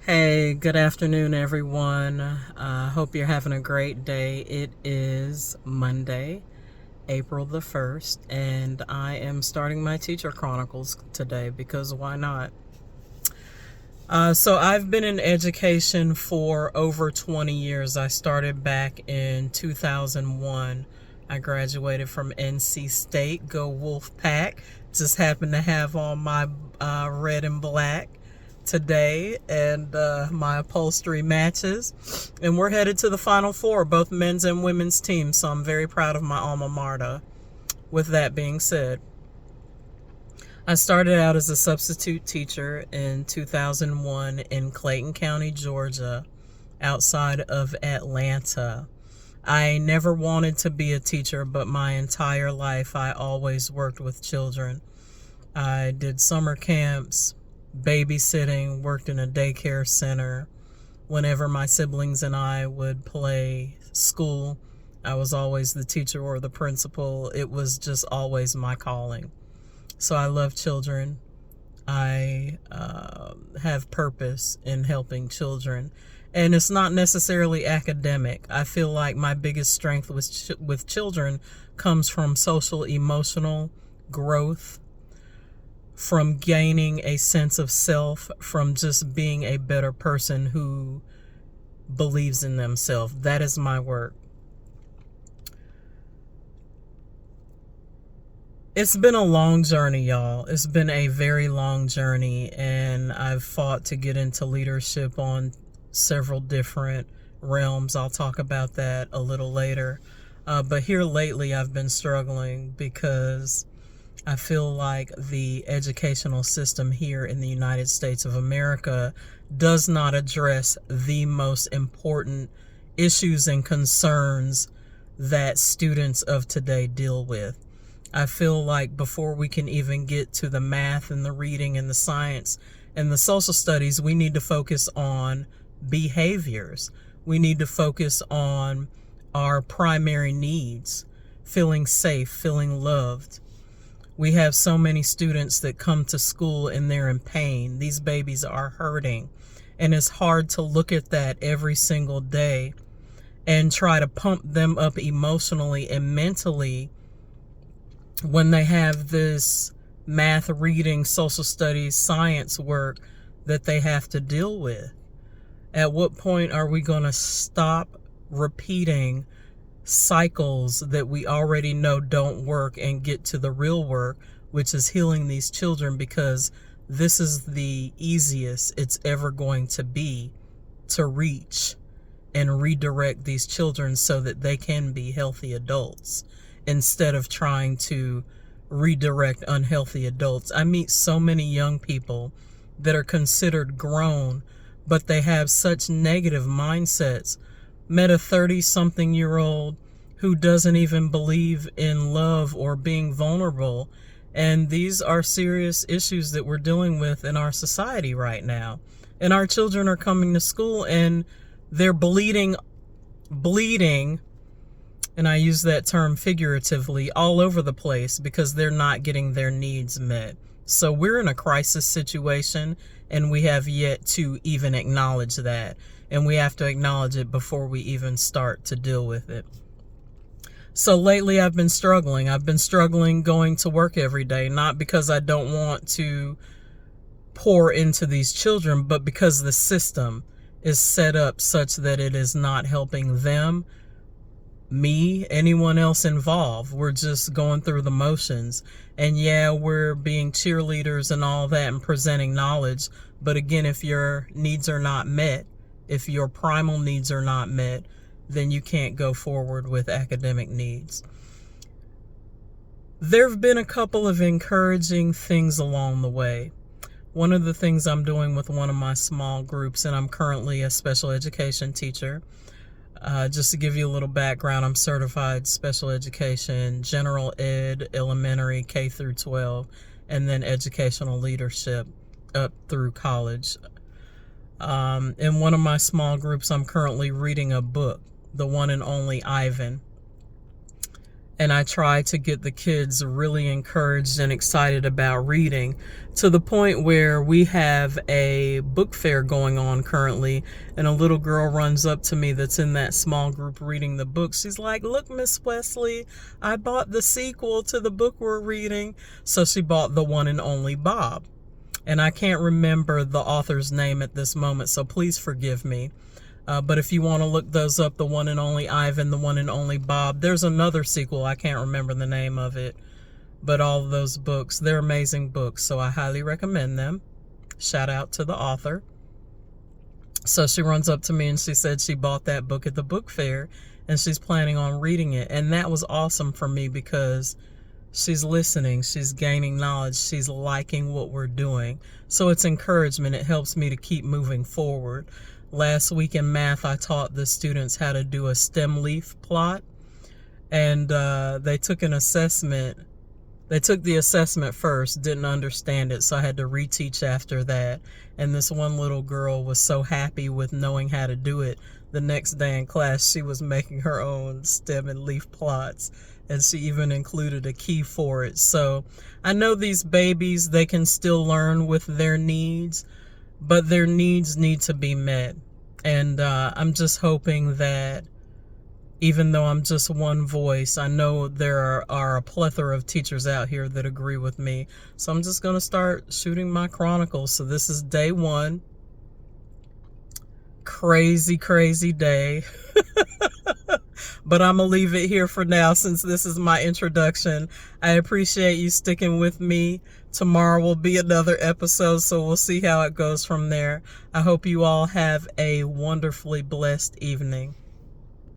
Hey, good afternoon, everyone. Hope you're having a great day. It is Monday, April the 1st, and I am starting my Teacher Chronicles today because why not? So, I've been in education for over 20 years. I started back in 2001. I graduated from NC State. Go Wolf Pack. Just happened to have on my red and black today, and my upholstery matches. And we're headed to the Final Four, both men's and women's teams. So I'm very proud of my alma mater. With that being said, I started out as a substitute teacher in 2001 in Clayton County, Georgia, outside of Atlanta. I never wanted to be a teacher, but my entire life I always worked with children. I did summer camps, babysitting, worked in a daycare center. Whenever my siblings and I would play school, I was always the teacher or the principal. It was just always my calling. So I love children. I have purpose in helping children. And it's not necessarily academic. I feel like my biggest strength with children comes from social emotional growth, from gaining a sense of self, from just being a better person who believes in themselves. That is my work. It's been a long journey, y'all. It's been a very long journey, and I've fought to get into leadership on several different realms. I'll talk about that a little later. But here lately, I've been struggling because I feel like the educational system here in the United States of America does not address the most important issues and concerns that students of today deal with. I feel like before we can even get to the math and the reading and the science and the social studies, we need to focus on behaviors. We need to focus on our primary needs, feeling safe, feeling loved. We have so many students that come to school and they're in pain. These babies are hurting. And it's hard to look at that every single day and try to pump them up emotionally and mentally when they have this math, reading, social studies, science work that they have to deal with. At what point are we going to stop repeating cycles that we already know don't work and get to the real work, which is healing these children, because this is the easiest it's ever going to be to reach and redirect these children so that they can be healthy adults instead of trying to redirect unhealthy adults. I meet so many young people that are considered grown, but they have such negative mindsets. Met a 30-something-year-old who doesn't even believe in love or being vulnerable. And these are serious issues that we're dealing with in our society right now. And our children are coming to school and they're bleeding, and I use that term figuratively, all over the place because they're not getting their needs met. So we're in a crisis situation, and we have yet to even acknowledge that. And we have to acknowledge it before we even start to deal with it. So lately I've been struggling. I've been struggling going to work every day, not because I don't want to pour into these children, but because the system is set up such that it is not helping them, me, anyone else involved. We're just going through the motions. And yeah, we're being cheerleaders and all that and presenting knowledge. But again, if your needs are not met, if your primal needs are not met, then you can't go forward with academic needs. There have been a couple of encouraging things along the way. One of the things I'm doing with one of my small groups, and I'm currently a special education teacher. Just to give you a little background, I'm certified special education, general ed, elementary, K through 12, and then educational leadership up through college. In one of my small groups, I'm currently reading a book, The One and Only Ivan. And I try to get the kids really encouraged and excited about reading, to the point where we have a book fair going on currently, and a little girl runs up to me that's in that small group reading the book. She's like, "Look, Miss Wesley, I bought the sequel to the book we're reading." So she bought The One and Only Bob. And I can't remember the author's name at this moment, so please forgive me. But if you want to look those up, The One and Only Ivan, The One and Only Bob, there's another sequel. I can't remember the name of it. But all of those books, they're amazing books, so I highly recommend them. Shout out to the author. So she runs up to me and she said she bought that book at the book fair and she's planning on reading it. And that was awesome for me because she's listening, she's gaining knowledge, she's liking what we're doing. So it's encouragement. It helps me to keep moving forward. Last week in math, I taught the students how to do a stem leaf plot, and they took an assessment. They took the assessment first, didn't understand it, so I had to reteach after that. And this one little girl was so happy with knowing how to do it. The next day in class, she was making her own stem and leaf plots, and she even included a key for it. So I know these babies, they can still learn with their needs, but their needs need to be met. And I'm just hoping that even though I'm just one voice, I know there are a plethora of teachers out here that agree with me. So I'm just going to start shooting my Chronicles. So this is day 1. Crazy, crazy day. But I'm going to leave it here for now since this is my introduction. I appreciate you sticking with me. Tomorrow will be another episode, so we'll see how it goes from there. I hope you all have a wonderfully blessed evening.